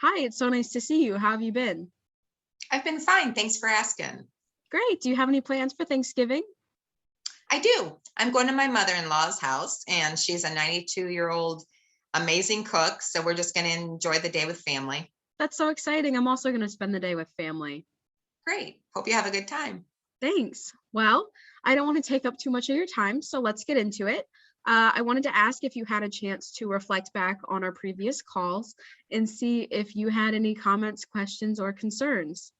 Hi, it's so nice to see you. How have you been? I've been fine. Thanks for asking. Great. Do you have any plans for Thanksgiving? I do. I'm going to my mother-in-law's house, and she's a 92-year-old amazing cook. So we're just going to enjoy the day with family. That's so exciting. I'm also going to spend the day with family. Great. Hope you have a good time. Thanks. Well, I don't want to take up too much of your time, so let's get into it. I wanted to ask if you had a chance to reflect back on our previous calls and see if you had any comments, questions, or concerns.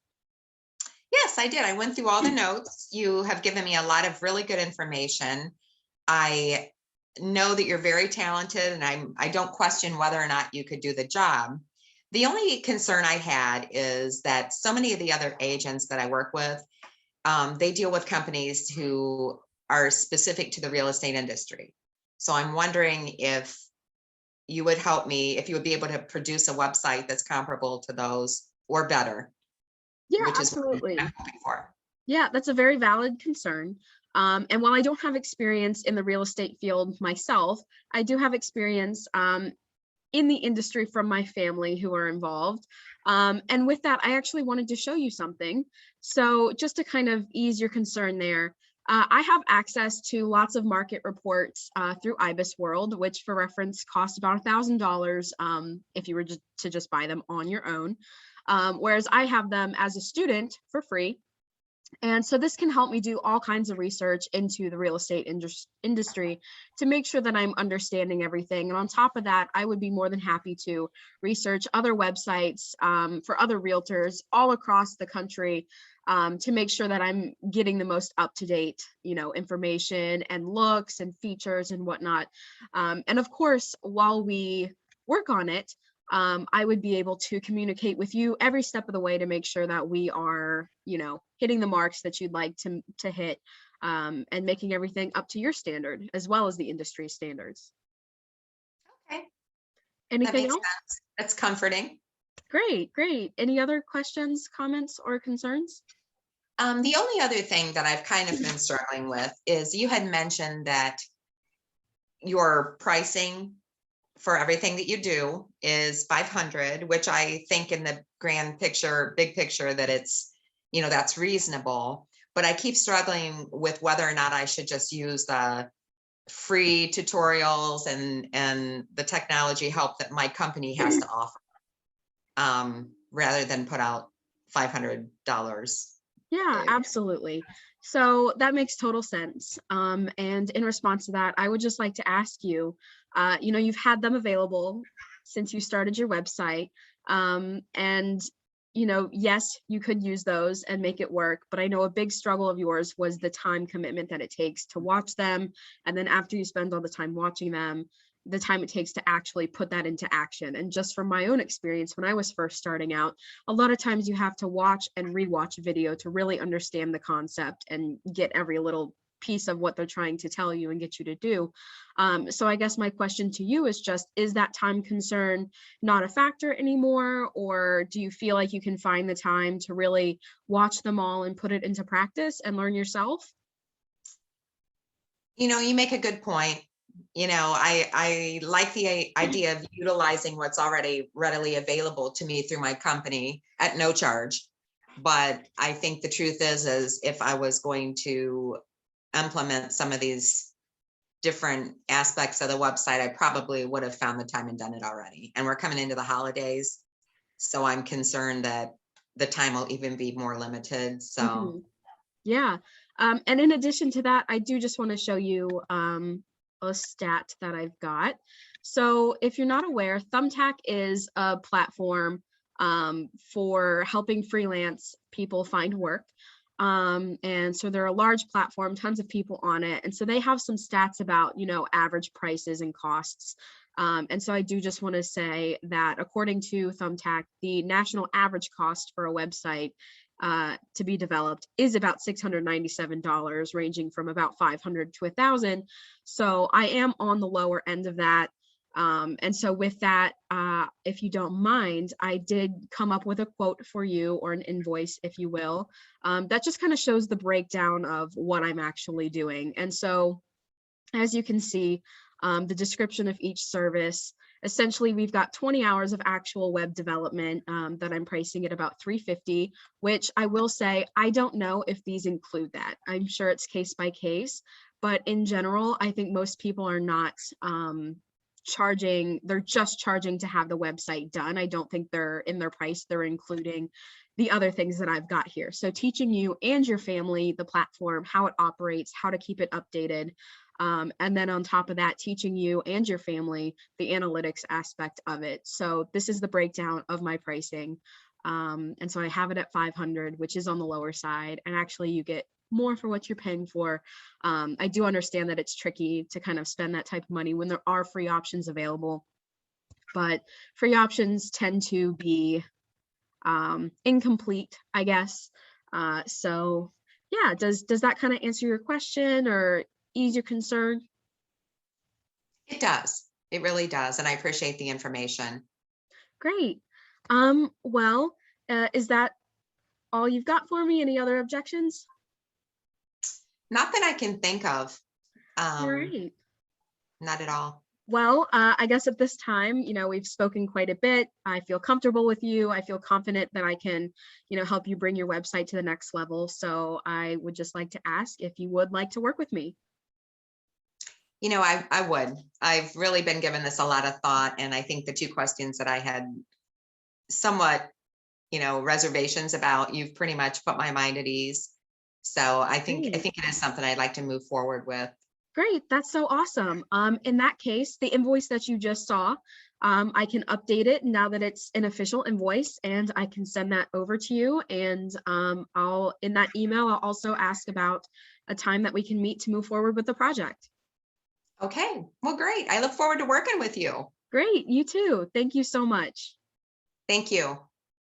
Yes, I did. I went through all the notes. You have given me a lot of really good information. I know that you're very talented, and I don't question whether or not you could do the job. The only concern I had is that so many of the other agents that I work with, they deal with companies who are specific to the real estate industry. So I'm wondering if you would help me, if you would be able to produce a website that's comparable to those or better, Yeah, which is what absolutely. I'm hoping for. Yeah, that's a very valid concern. And while I don't have experience in the real estate field myself, I do have experience in the industry from my family who are involved. And with that, I actually wanted to show you something. So just to kind of ease your concern there, I have access to lots of market reports through IBIS World, which for reference cost about $1,000 if you were to just buy them on your own. Whereas I have them as a student for free. And so this can help me do all kinds of research into the real estate industry to make sure that I'm understanding everything. And on top of that, I would be more than happy to research other websites for other realtors all across the country to make sure that I'm getting the most up-to-date, information and looks and features and whatnot. And of course, while we work on it, I would be able to communicate with you every step of the way to make sure that we are, hitting the marks that you'd like to hit and making everything up to your standard as well as the industry standards. Okay, that Anything makes else? sense. That's comforting. Great, great. Any other questions, comments, or concerns? The only other thing that I've kind of been struggling with is you had mentioned that your pricing for everything that you do is 500, which I think in the grand picture, big picture, that it's, that's reasonable. But I keep struggling with whether or not I should just use the free tutorials and the technology help that my company has to offer, rather than put out $500. Yeah, absolutely. So that makes total sense. And in response to that, I would just like to ask you, you've had them available since you started your website. And, yes, you could use those and make it work. But I know a big struggle of yours was the time commitment that it takes to watch them. And then after you spend all the time watching them, the time it takes to actually put that into action. And just from my own experience, when I was first starting out, a lot of times you have to watch and rewatch a video to really understand the concept and get every little piece of what they're trying to tell you and get you to do. So I guess my question to you is just, is that time concern not a factor anymore? Or do you feel like you can find the time to really watch them all and put it into practice and learn yourself? You make a good point. I like the idea of utilizing what's already readily available to me through my company at no charge. But I think the truth is if I was going to implement some of these different aspects of the website, I probably would have found the time and done it already. And we're coming into the holidays, so I'm concerned that the time will even be more limited. So Mhm. Yeah. And in addition to that, I do just want to show you a stat that I've got. So if you're not aware, Thumbtack is a platform for helping freelance people find work. And so they're a large platform, tons of people on it. And so they have some stats about, average prices and costs. And so I do just want to say that according to Thumbtack, the national average cost for a website to be developed is about $697, ranging from about $500 to $1,000. So I am on the lower end of that. And so with that, if you don't mind, I did come up with a quote for you, or an invoice, if you will, that just kind of shows the breakdown of what I'm actually doing. And so as you can see, the description of each service, Essentially, we've got 20 hours of actual web development that I'm pricing at about $350, which I will say, I don't know if these include that. I'm sure it's case by case, but in general, I think most people are not charging, they're just charging to have the website done. I don't think they're in their price, they're including the other things that I've got here. So teaching you and your family the platform, how it operates, how to keep it updated. And then on top of that, teaching you and your family the analytics aspect of it. So this is the breakdown of my pricing. And so I have it at 500, which is on the lower side. And actually you get more for what you're paying for. I do understand that it's tricky to kind of spend that type of money when there are free options available, but free options tend to be incomplete, I guess. So yeah, does that kind of answer your question or ease your concern? It does. It really does. And I appreciate the information. Great. Well, is that all you've got for me? Any other objections? Not that I can think of. All right. Not at all. Well, I guess at this time, we've spoken quite a bit. I feel comfortable with you. I feel confident that I can, help you bring your website to the next level. So I would just like to ask if you would like to work with me. I would. I've really been giving this a lot of thought, and I think the two questions that I had somewhat, reservations about, you've pretty much put my mind at ease. So I think Great. it is something I'd like to move forward with. Great, that's so awesome. In that case, the invoice that you just saw, I can update it now that it's an official invoice, and I can send that over to you. And in that email, I'll also ask about a time that we can meet to move forward with the project. Okay, well, great. I look forward to working with you. Great, you too. Thank you so much. Thank you.